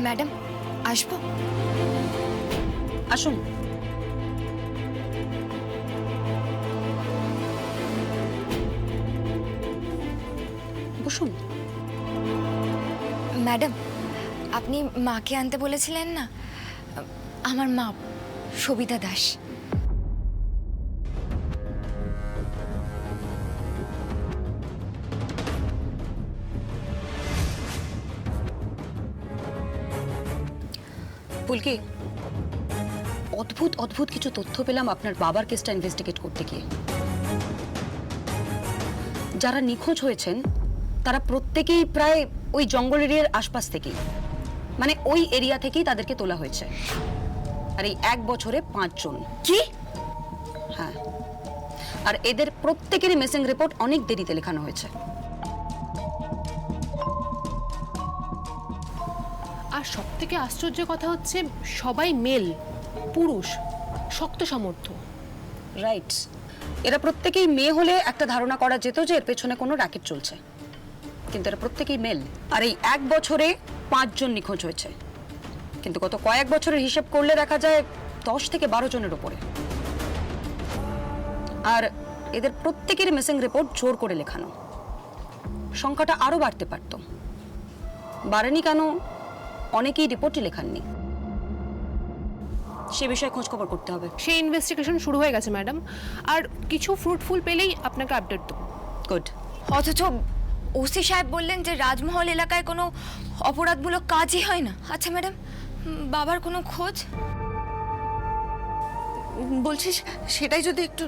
Madam আসবো? আসুন। বসুন। ম্যাডাম আপনি মাকে আনতে বলেছিলেন না, আমার মা সবিতা দাস। পুলকি, অদ্ভুত অদ্ভুত কিছু তথ্য পেলাম আপনার বাবার কেসটা ইনভেস্টিগেট করতে গিয়ে। যারা নিখোঁজ হয়েছেন তারা প্রত্যেকেই প্রায় ওই জঙ্গল এরিয়ার আশপাশ থেকেই, মানে ওই এরিয়া থেকেই তাদেরকে তোলা হয়েছে। আর এই 1 বছরে 5 জন। কি? হ্যাঁ, আর এদের প্রত্যেকেরই মিসিং রিপোর্ট অনেক দেরিতে লেখানো হয়েছে। আর সবথেকে আশ্চর্যের কথা হচ্ছে সবাই মেল, পুরুষ, শক্ত সামর্থ্য। রাইট, এরা প্রত্যেকেই মেয়ে হলে একটা ধারণা করা যেত যে এর পেছনে কোনো র্যাকেট চলছে, কিন্তু এরা প্রত্যেকেই মেল। আর এই 1 বছরে 5 জন নিখোঁজ হয়েছে, কিন্তু গত কয়েক বছরের হিসেব করলে দেখা যায় 10 থেকে 12 জনের ওপরে। আর এদের প্রত্যেকের মিসিং রিপোর্ট জোর করে লেখানো। সংখ্যাটা আরো বাড়তে পারত, বাড়েনি কেন? অনেকেই রিপোর্টই লেখাননি। সে বিষয়ে খোঁজ খবর করতে হবে। সেই ইনভেস্টিগেশন শুরু হয়ে গেছে ম্যাডাম, আর কিছু ফ্রুটফুল পেলেই আপনাকে আপডেট দেবো। গুড। অথচ ওসি সাহেব বললেন যে রাজমহল এলাকায় কোনো অপরাধমূলক কাজই হয় না। আচ্ছা ম্যাডাম, বাবার কোনো খোঁজ? বলছিস সেটাই যদি একটু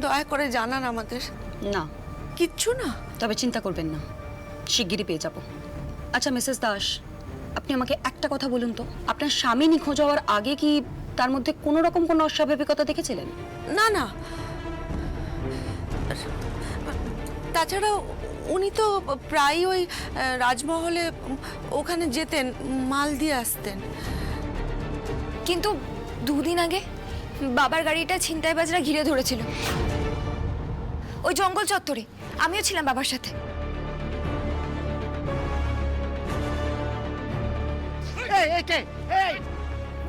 দয়া করে জানান আমাদের। না, কিচ্ছু না? তবে চিন্তা করবেন না, শিগগিরই পেয়ে যাব। আচ্ছা মিসেস দাস, আপনি আমাকে একটা কথা বলুন তো, আপনার স্বামী নিখোঁজ হওয়ার আগে কি তার মধ্যে কোনো রকম কোনো অস্বাভাবিকতা দেখেছিলেন? না না, তাছাড়া উনি তো প্রায় ওই রাজমহলে ওখানে যেতেন, মাল দিয়ে আসতেন। কিন্তু 2 দিন আগে বাবার গাড়িটা ছিনতাইবাজরা ঘিরে ধরেছিল ওই জঙ্গল চত্বরে। আমিও ছিলাম বাবার সাথে।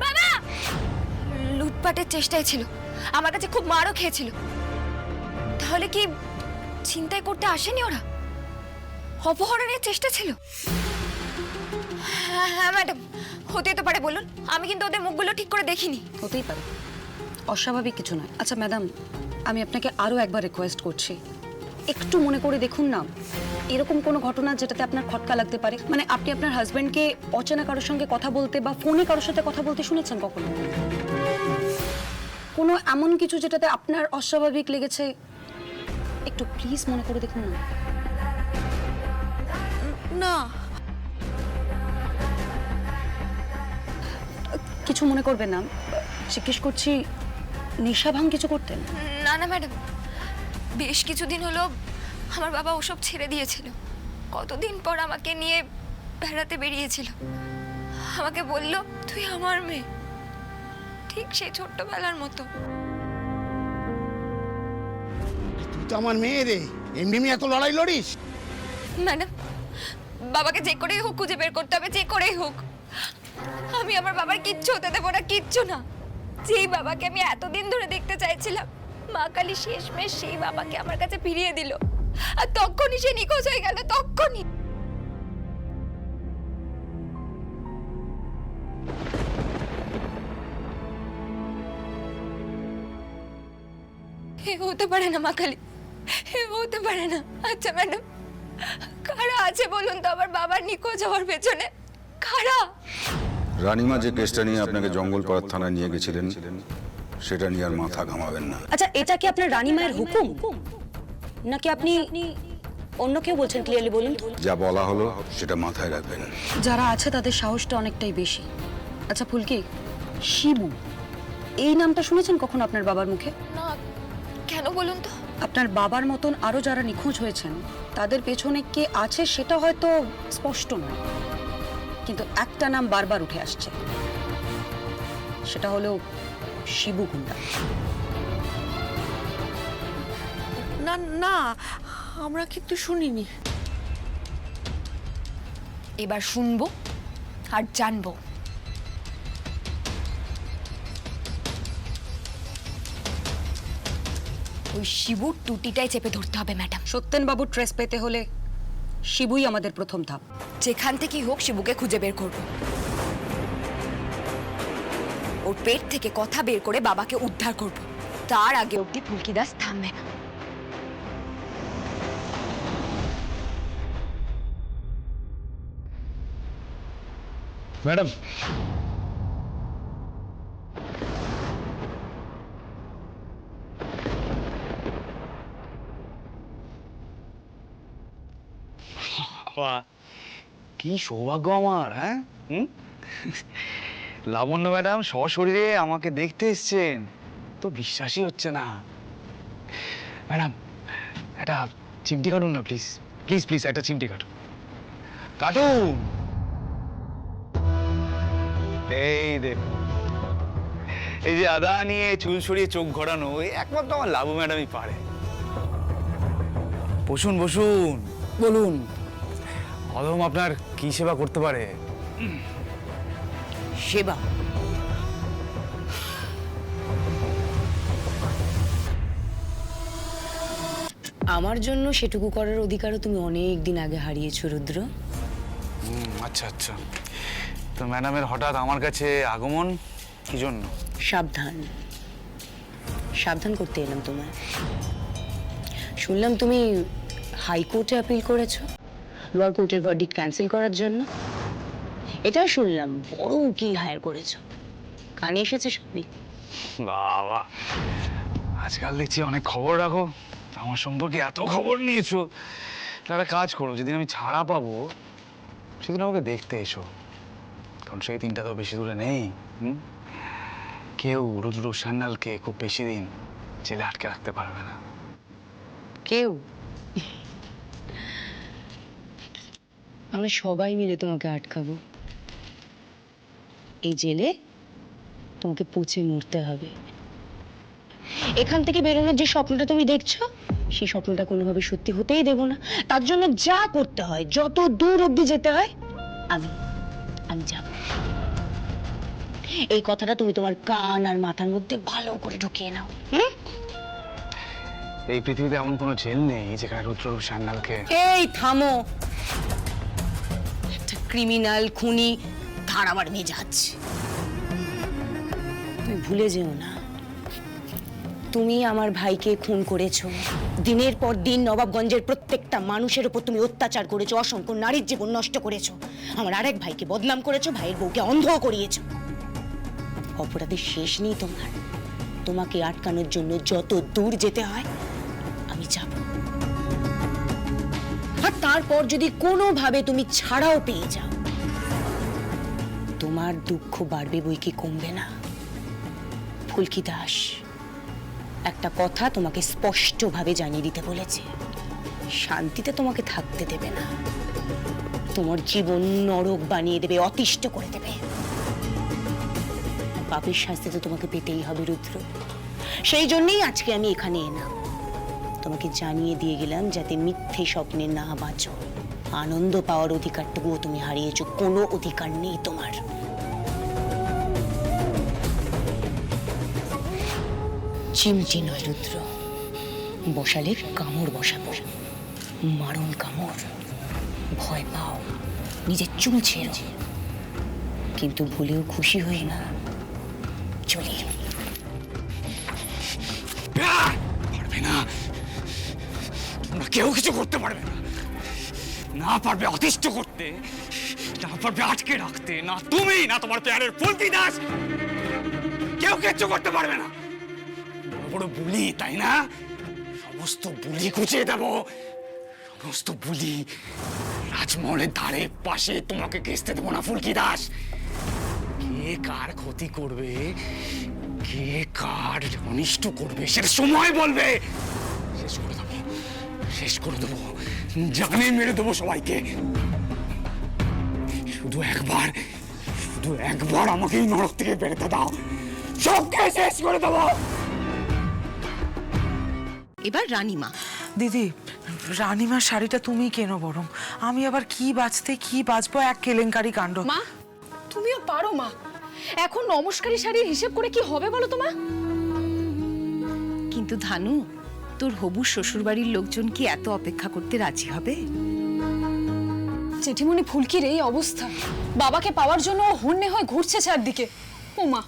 বাবা লুটপাটের চেষ্টায় ছিল, আমার কাছে খুব মারও খেয়েছিল। তাহলে কি ছিনতাই করতে আসেনি ওরা? অপহরণের চেষ্টা ছিল? হ্যাঁ হ্যাঁ ম্যাডাম, হতে তো পারে বলুন, আমি কিন্তু ওদের মুখগুলো ঠিক করে দেখিনি। হতেই পারে, অস্বাভাবিক কিছু নয়। আচ্ছা ম্যাডাম, আমি আপনাকে আরও একবার রিকোয়েস্ট করছি, একটু মনে করে দেখুন না, এরকম কোনো ঘটনা যেটাতে আপনার খটকা লাগতে পারে। মানে আপনি আপনার হাজব্যান্ডকে অচেনা কারোর সঙ্গে কথা বলতে বা ফোনে কারোর সাথে কথা বলতে শুনেছেন কখনো? কোনো এমন কিছু যেটাতে আপনার অস্বাভাবিক লেগেছে? একটু প্লিজ মনে করে দেখুন না। না। কিছু মনে করবেন না, জিজ্ঞেস করছি, নেশা ভাঙ কিছু করতেন? না না ম্যাডাম, বেশ কিছুদিন হলো আমার বাবা ওসব ছেড়ে দিয়েছিল। কতদিন পর আমাকে নিয়ে বেড়াতে বেরিয়েছিল। আমাকে বলল, তুই আমার মেয়ে, ঠিক সেই ছোট্টবেলার মতো। তুই তো আমার মেয়ে রে, এমনি এত লড়াই লড়িস? ম্যাডাম, বাবাকে যে করেই হোক খুঁজে বের করতে হবে, যে করেই হোক। আমি আমার বাবার কিচ্ছু হতে দেবো না, কিচ্ছু না। যেই বাবাকে আমি এতদিন ধরে দেখতে চাইছিলাম, মা কালী শেষমেশ সেই বাবাকে আমার কাছে ফিরিয়ে দিল। আর তখনই সে নিখোঁজ হয়ে গেল, তখনই। এ হতে পারে না মা কালী, এ হতে পারে না। আচ্ছা ম্যাডাম, কারা আছে বলুন তো আমার বাবার নিখোঁজ হওয়ার পেছনে? কারা? রানীমা যে কেসটা নিয়ে আপনাকে জঙ্গলপাড়ার থানায় নিয়ে গেছিলেন, সেটা নিয়ে আর মাথা ঘামাবেন না। আচ্ছা, এটা কি আপনার রানীমায়ের হুকুম নাকি আপনি অন্য কেউ বলছেন? ক্লিয়ারলি বলুন তো। যা বলা হলো সেটা মাথায় রাখবেন। যারা আছে তাদের সাহসটা অনেকটাই বেশি। আচ্ছা ফুলকি, শিবু এই নামটা শুনেছেন কখনো আপনার বাবার মুখে? না, কেন বলুন তো? আপনার বাবার মতন আরো যারা নিখোঁজ হয়েছেন তাদের পেছনে কে আছে সেটা হয়তো স্পষ্ট নয়, কিন্তু একটা নাম বারবার উঠে আসছে, সেটা হলো শিবু গুন্ডা। না না, আমরা কিন্তু শুনিনি। এবার শুনবো, আর জানবো। ওই শিবুর টুটিটাই চেপে ধরতে হবে ম্যাডাম। সত্যেনবাবু ট্রেস পেতে হলে শিবুই আমাদের প্রথম ধাপ। যেখান থেকেই হোক শিবুকে খুঁজে বের করব। ওর পেট থেকে কথা বের করে বাবাকে উদ্ধার করব। তার আগে অবধি ফুলকি দাস থামবে না। ম্যাডাম, বাবা, কি সৌভাগ্য আমার, হ্যাঁ? লাবণ্য ম্যাডাম সশরীরে আমাকে দেখতে এসছেন, তো বিশ্বাসই হচ্ছে না। ম্যাডাম, একটা চিমটি কাটুন না প্লিজ, প্লিজ প্লিজ একটা চিমটি কাটুন, কাটুন। এই দেখুন, এই যে আদা নিয়ে চুল সরিয়ে চোখ ঘোরানো, এই একমাত্র আমার লাবু ম্যাডামই পারে। বসুন বসুন, বলুন অদম আপনার কি সেবা করতে পারে? সেবা? আমার জন্য সেটুকু করার অধিকারও তুমি অনেক দিন আগে হারিয়েছো রুদ্র। আচ্ছা আচ্ছা, তো ম্যাডামের হঠাৎ আমার কাছে আগমন কি জন্য? সাবধান, সাবধান করতে এলাম তোমায়। শুনলাম তুমি হাইকোর্টে আপিল করেছো লোয়ার কোর্টের ভার্ডিক্ট ক্যান্সেল করার জন্য। এটাও শুনলাম বড় উকিল হায়ার করেছো। কানে এসেছে সবই? বাবা, আজকাল দেখছি অনেক খবর রাখো, আমার সম্পর্কে এত খবর নিয়েছো। তাহলে কাজ করো, যেদিন আমি ছাড়া পাবো সেদিন আমাকে দেখতে এসো, কারণ সেই দিনটা তো বেশি দূরে নেই। কেউ রুদ্র সান্যালকে খুব বেশি দিন জেলে আটকে রাখতে পারবে না। কেউ? আমরা সবাই মিলে তোমাকে আটকাবো। এই জেলে তোমাকে পচে মরতে হবে। এখান থেকে বেরোনোর যে স্বপ্নটা তুমি দেখছো, সেই স্বপ্নটা কোনোভাবে সত্যি হতেই দেবো না। তার জন্য যা করতে হয়, যত দূর অব্দি যেতে হয়, আমি আমি যাব। এই কথাটা তুমি তোমার কান আর মাথার মধ্যে ভালো করে ঢুকিয়ে নাও। এই পৃথিবীতে এমন কোনো জেল নেই যেখানে রুদ্র সান্যালকে... এই থামো, একটা ক্রিমিনাল, খুনি, ধারাবার মেজাজ। তুমি ভুলে যেও না, তুমি আমার ভাইকে খুন করেছো। দিনের পর দিন নবাবগঞ্জের প্রত্যেকটা মানুষের উপর তুমি অত্যাচার করেছো, অসংখ্য নারীর জীবন নষ্ট করেছো। আমার আরেক ভাইকে বদনাম করেছো, ভাইয়ের বউকে অন্ধ করিয়েছো। অপরাধের শেষ নেই তোমার। তোমাকে আটকানোর জন্য যত দূর যেতে হয় আমি যাব। আর তারপর যদি কোনোভাবে তুমি ছাড়াও পেয়ে যাও, তোমার দুঃখ বাড়বে বই কি কমবে না। ফুলকি দাস একটা কথা তোমাকে স্পষ্টভাবে জানিয়ে দিতে বলেছে, শান্তিতে তোমাকে থাকতে দেবে না। তোমার জীবন নরক বানিয়ে দেবে, অতিষ্ঠ করে দেবে। পাপের শাস্তি তো তোমাকে পেতেই হবে রুদ্র। সেই জন্যই আজকে আমি এখানে এলাম, তোমাকে জানিয়ে দিয়ে গেলাম যাতে মিথ্যে স্বপ্নে না বাঁচো। আনন্দ পাওয়ার অধিকারটুকুও তুমি হারিয়েছো, কোনো অধিকার নেই তোমার। চিমটি নয় রুদ্র, বসালে কামড় বসাবো, মারণ কামড়। ভয় পাও, নিজের চুল ছেড়ো, কিন্তু ভুলেও খুশি হই না। চলি। পারবে না, তোমরা কেউ কিছু করতে পারবে না। না পারবে অতিষ্ঠ করতে, না পারবে আটকে রাখতে, না তুমি না তোমার প্যারের ফুলকি দাস, কেউ কিচ্ছু করতে পারবে না। বড় বড় বুলি, তাই না? সমস্ত বুলি খুঁজে দেব, সমস্ত বুলি। রাজমহলের ধারে পাশে তোমাকে ঘেঁষতে দেবো না ফুলকি দাস। কে কার ক্ষতি করবে, কে কার অনিষ্ট করবে, সেটা সময় বলবে। শেষ করে দেবো, শেষ করে দেবো, জানে মেরে দেবো সবাইকে। শুধু একবার আমাকে এই নরক থেকে বেরোতে দাও, সবকে শেষ করে দেবো। এবার রানীমা। দিদি, রানীমার শাড়িটা তুমি কেনো বরং, আমি আবার কি বাঁচতে কি বাঁচবো, এক কেলেঙ্কারি কাণ্ড। মা, তুমিও পারো মা। এখন নমস্কারী শাড়ির হিসেব করে কি হবে বলো তো মা? কিন্তু ধানু, তোর হবু শ্বশুরবাড়ির লোকজন কি এত অপেক্ষা করতে রাজি হবে? জেঠিমণি ফুলকির এই অবস্থা, বাবাকে পাওয়ার জন্য ও হন্যে হয়ে ঘুরছে চারদিকে। ও মা,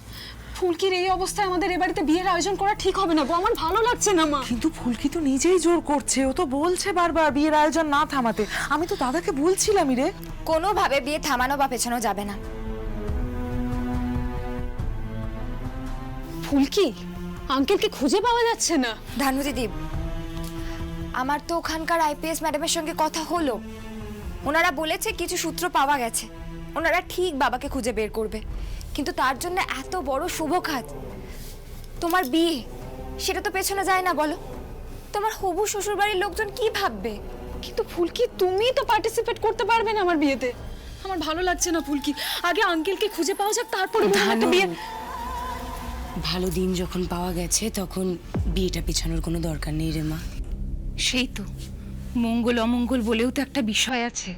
ফুলকির এই অবস্থায় আমাদের এ বাড়িতে বিয়ের আয়োজন করা ঠিক হবে না গো, আমার ভালো লাগছে না মা। কিন্তু ফুলকি তো নিজেই জোর করছে, ও তো বলছে বারবার বিয়ের আয়োজন না থামাতে। আমি তো দাদাকে বলছিলামই রে। কোনোভাবে বিয়ে থামানো বা পেছানো যাবে না। ফুলকি, আঙ্কেলকে খুঁজে পাওয়া যাচ্ছে না। ধানু দিদি, আমার তো ওখানকার আইপিএস ম্যাডামের সঙ্গে কথা হলো। ওনারা বলেছে কিছু সূত্র পাওয়া গেছে, ওনারা ঠিক বাবাকে খুঁজে বের করবে। কিন্তু তার জন্য এত বড় শুভ কাজ, তোমার বিয়ে, সেটা তো পেছনে যায় না বলো? তোমার হবু শ্বশুরবাড়ির লোকজন কি ভাববে? কিন্তু ফুলকি, তুমি তো পার্টিসিপেট করতে পারবে না আমার বিয়েতে। আমার ভালো লাগছে না ফুলকি, আগে আঙ্কেলকে খুঁজে পাওয়া যাক, তারপরে একটা বিয়ে। ভালো দিন যখন পাওয়া গেছে তখন বিয়েটা পেছানোর কোনো দরকার নেই রে মা। সেই তো, মঙ্গল অমঙ্গল বলেও তো একটা বিষয় আছে।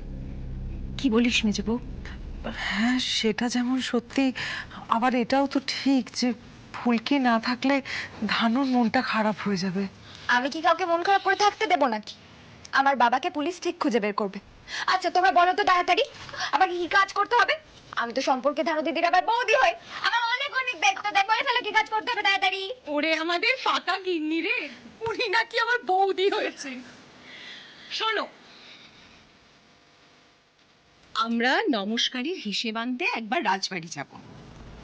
কি বলিস মেজো বউ? হ্যাঁ, সেটা যেমন সত্যি, আবার এটাও তো ঠিক যে ফুলকি না থাকলে ধানুর মনটা খারাপ হয়ে যাবে। আমি কি কাউকে মন খারাপ করে থাকতে দেবো নাকি? আমার বাবাকে পুলিশ ঠিক খুঁজে বের করবে। আচ্ছা তোমরা বলো তো তাড়াতাড়ি, আমাকে কি কাজ করতে হবে? আমি তো সম্পর্কে ধানু দিদির আবার বৌদি হয়, আমার অনেক অনেক দেখতে দেখ, বলে ফেলো কি কাজ করতে হবে তাড়াতাড়ি। ওরে আমাদের ফাঁকা গিন্নি রে, উনি নাকি আমার বৌদি হয়েছে। শোনো, আমরা নমস্কারীর হিসেব আনতে একবার রাজবাড়ি যাব,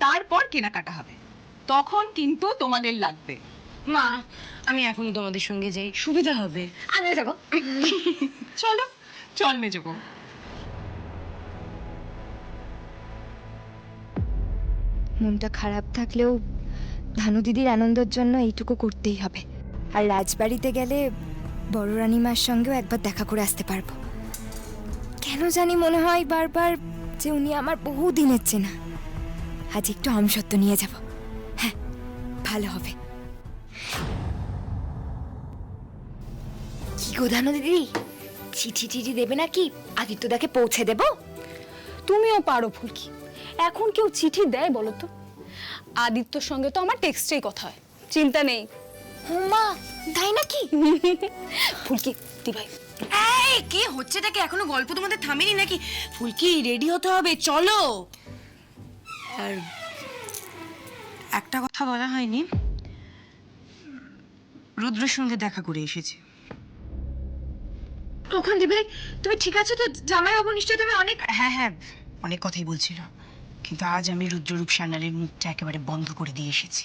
তারপর কেনাকাটা হবে। তখন কিন্তু তোমাদের লাগবে। মা, আমি এখনই তোমাদের সঙ্গে যাই, সুবিধা হবে। আমিও যাবো। চলো, চল মেজো বউ। মনটা খারাপ থাকলেও ধানু দিদির আনন্দের জন্য এইটুকু করতেই হবে। আর রাজবাড়িতে গেলে বড় রানীমার সঙ্গেও একবার দেখা করে আসতে পারবো। কেন জানি মনে হয় বারবার যে উনি আমার বহু দিনের চেনা। আজ একটু আমসত্ব নিয়ে যাব, হ্যাঁ ভালো হবে। কি গো ধানু দিদি, চিঠি টিঠি দেবে নাকি? আদিত্যদাকে পৌঁছে দেবো? তুমিও পারো ফুলকি। এখন কেউ চিঠি দেয় বলো তো? আদিত্যর সঙ্গে তো আমার টেক্সটেই কথা হয়, চিন্তা নেই। মা, তাই নাকি? ফুলকি দি ভাই, এই কি হচ্ছেটা কি? এখনো গল্প তোমাদের থামেনি নাকি? ফুলকি, রেডি হতে হবে, চলো। আর একটা কথা বলা হয়নি, রুদ্রের সঙ্গে দেখা করে এসেছি। কখন দি ভাই, তুমি ঠিক আছো তো? জামাই বাবু নিশ্চয় তুমি অনেক... হ্যাঁ হ্যাঁ, অনেক কথাই বলছিল, কিন্তু আজ আমি রুদ্ররূপ সান্যালের মুখটা একেবারে বন্ধ করে দিয়ে এসেছি।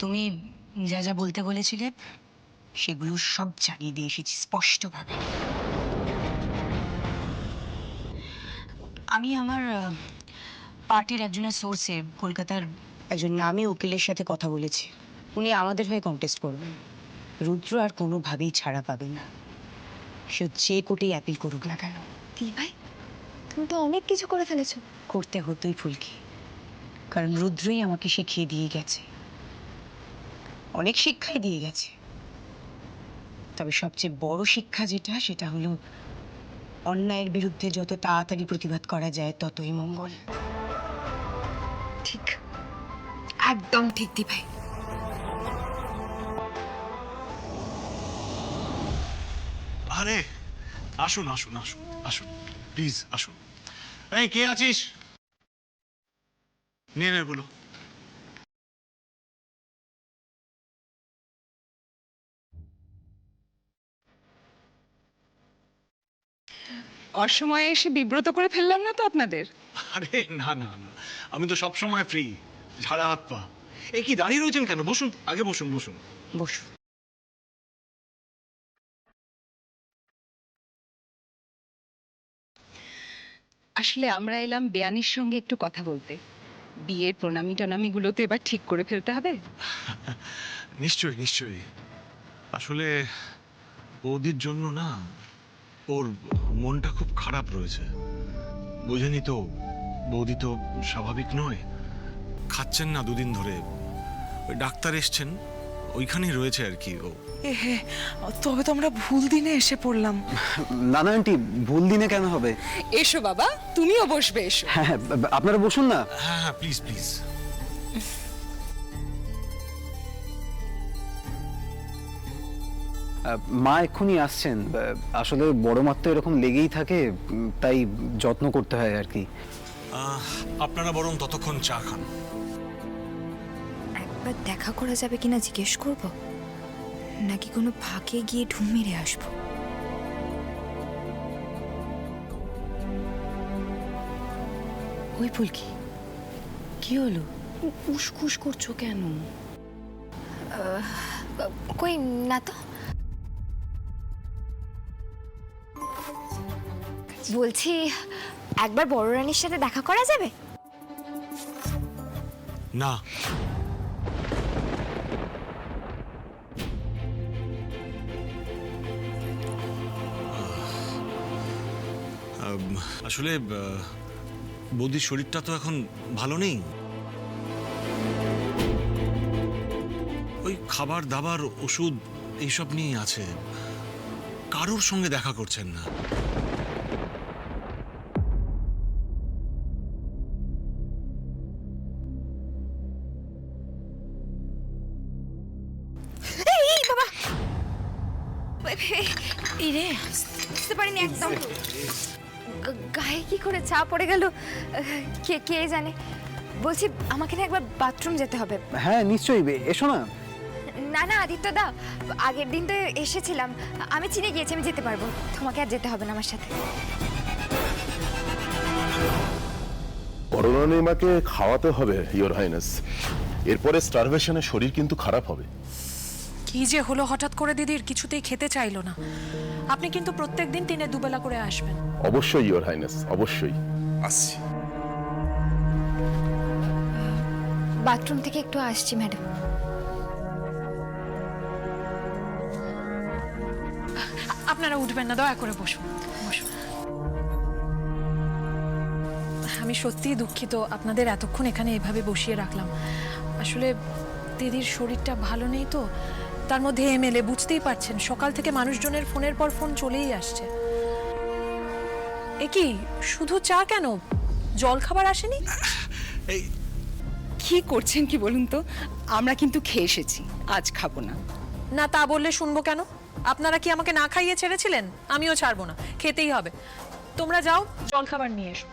তুমি যা যা বলতে বলেছিলে সেগুলো সব জানিয়ে দিয়ে এসেছি স্পষ্টভাবে। আমি আমার পার্টির একজনের সোর্সে কলকাতার একজন নামী উকিলের সাথে কথা বলেছি। উনি আমাদের হয়ে কন্টেস্ট করবেন। রুদ্র আর কোনোভাবেই ছাড়া পাবে না, সে যে কোর্টেই অ্যাপিল করুক না কেন। দি ভাই, তুমি তো অনেক কিছু করে ফেলেছো। করতে হতোই ফুলকি, কারণ রুদ্রই আমাকে শিখিয়ে দিয়ে গেছে, অনেক শিক্ষাই দিয়ে গেছে। তবে সবচেয়ে বড় শিক্ষা যেটা, সেটা হলো অন্যায়ের বিরুদ্ধে যত তাড়াতাড়ি প্রতিবাদ করা যায় ততই মঙ্গল। ঠিক, একদম ঠিক দি ভাই। আরে আসুন আসুন আসুন আসুন, প্লিজ আসুন। এই কে আছিস? নিয়ে নে এগুলো। অসময়ে এসে বিব্রত করে ফেললাম না তো আপনাদের? আরে না না না, আমি তো সব সময় ফ্রি, ঝাড়া হাত পা। এই কি দাঁড়িয়ে রয়েছেন কেন? বসুন, আগে বসুন বসুন বসু। আসলে আমরা এলাম বেয়ানির সঙ্গে একটু কথা বলতে। বিয়ের প্রণামী টনামিগুলো তো এবার ঠিক করে ফেলতে হবে। নিশ্চয়ই নিশ্চয়ই। আসলে বৌদির জন্য না, ওর মনটা খুব খারাপ রয়েছে, বোঝেনি তো? বৌদি তো স্বাভাবিক নয়, খাচ্ছেন না দুদিন ধরে। ওই ডাক্তার এসছেন, ওইখানেই রয়েছে আর কি ও। এ হে, তবে তো আমরা ভুল দিনে এসে পড়লাম। না না আন্টি, ভুল দিনে কেন হবে? এসো বাবা, তুমিও বসবে, এসো। হ্যাঁ, আপনারা বসুন না। হ্যাঁ হ্যাঁ, প্লিজ প্লিজ। মা এক্ষুনি আসছেন। আসলে বড় মার তো এরকম লেগেই থাকে, তাই যত্ন করতে হয় আর কি। আপনারা বরং ততক্ষণ চা খান। একবার দেখা করা যাবে কিনা জিজ্ঞেস করব, নাকি কোনো ফাঁকে গিয়ে ঢুম মেরে আসবো? ওই ফুলকি, কি হলো? উসখুস করছো কেন? কই না তো। বলছি, একবার বড় রানীর সাথে দেখা করা যাবে? না, আসলে বৌদির শরীরটা তো এখন ভালো নেই। ওই খাবার দাবার, ওষুধ এইসব নিয়েই আছে, কারোর সঙ্গে দেখা করছেন না। এই বাবা, ইরে বুঝতে পারিনি একদম। গায়ে কি করে চা পড়ে গেল কে কে জানে। বলছি, আমাকে না একবার বাথরুম যেতে হবে। হ্যাঁ নিশ্চয়ই, এসো না। না না আদিত্য দা, আগের দিন তো এসেছিলাম, আমি চিনে গিয়েছি, আমি যেতে পারবো, তোমাকে আর যেতে হবে না আমার সাথে। করোনানিমাকে খাওয়াতে হবে ইওর হাইনেস, এরপরে স্টারভেশনে শরীর কিন্তু খারাপ হবে। কি যে হলো হঠাৎ করে দিদির, কিছুতেই খেতে চাইলো না। আপনি কিন্তু প্রত্যেকদিন দিনে দুবেলা করে আসবেন। অবশ্যই ইওর হাইনেস, অবশ্যই আসছি। বাথরুম থেকে একটু আসছি ম্যাডাম। আপনারা উঠবেন না, দয়া করে বসুন বসুন। আমি সত্যিই দুঃখিত আপনাদের এতক্ষণ এখানে এভাবে বসিয়ে রাখলাম। আসলে দিদির শরীরটা ভালো নেই তো, তার মধ্যে এমএলএ, বুঝতেই পারছেন, সকাল থেকে মানুষজনের ফোনের পর ফোন চলেই আসছে। এ কি শুধু চা কেন, জল খাবার আসেনি? এই কি করছেন কি বলুন তো, আমরা কিন্তু খেয়ে এসেছি, আজ খাবো না। না তা বললে শুনবো কেন? আপনারা কি আমাকে না খাইয়ে ছেড়েছিলেন? আমিও ছাড়বো না, খেতেই হবে। তোমরা যাও, জল খাবার নিয়ে এসো।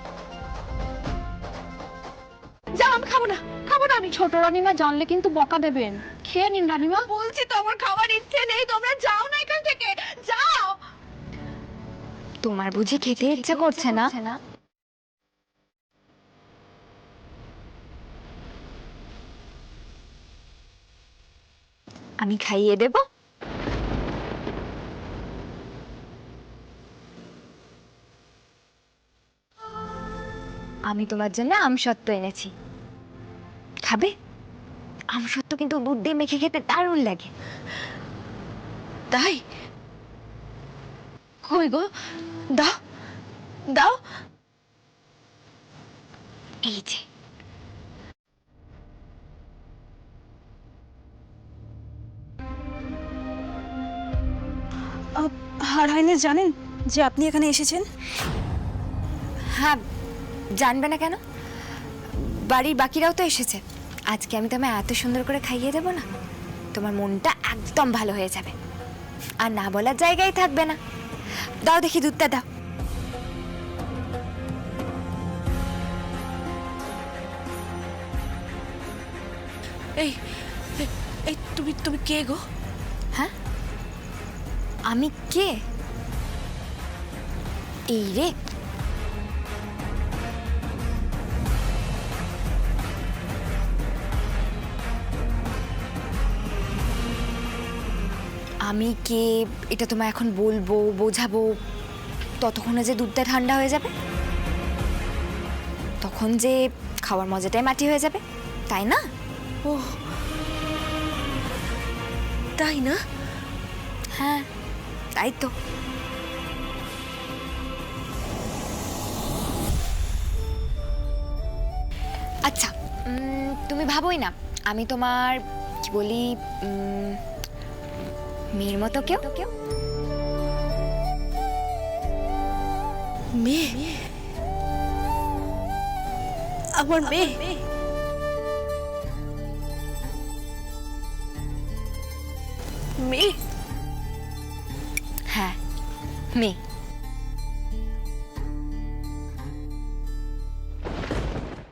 যাও, আমি খাবো না, খাবো না আমি। ছোট রানীমা জানলে কিন্তু বকা দেবেন। খেয়ে নিন রানীমা। বলছি তো আমার খাবার ইচ্ছে নেই, তোমরা যাও না এখান থেকে, যাও। তোমার বুঝি খেতে ইচ্ছে করছে না? আমি খাইয়ে দেব। আমি তোমার জন্য আমসত্ত্ব এনেছি, খাবে? আমসত্ত্ব কিন্তু দুধ দিয়ে মেখে খেতে দারুণ লাগে। তাই? কই গো, দাও দাও। এই যে। হার হাইনেস জানেন যে আপনি এখানে এসেছেন? হ্যাঁ, জানবে না কেন, বাড়ির বাকিরাও তো এসেছে। আজকে আমি তোমায় এত সুন্দর করে খাইয়ে দেবো না, তোমার মনটা একদম ভালো হয়ে যাবে, আর না বলার জায়গায় থাকবে না। দাও দেখি দুধটা দাও। এই এই তুমি তুমি কে গো? হ্যাঁ, আমি কে? এই রে, আমি কে এটা তোমায় এখন বলবো, বোঝাবো, ততক্ষণে যে দুধটা ঠান্ডা হয়ে যাবে, তখন যে খাওয়ার মজাটাই মাটি হয়ে যাবে, তাই না? ও তাই না? হ্যাঁ তাই তো। আচ্ছা, তুমি ভাবোই না আমি তোমার কি বলি মেয়ের মতো কেউ মেয়ে, আমার মেয়ে। মেয়ে? হ্যাঁ মেয়ে।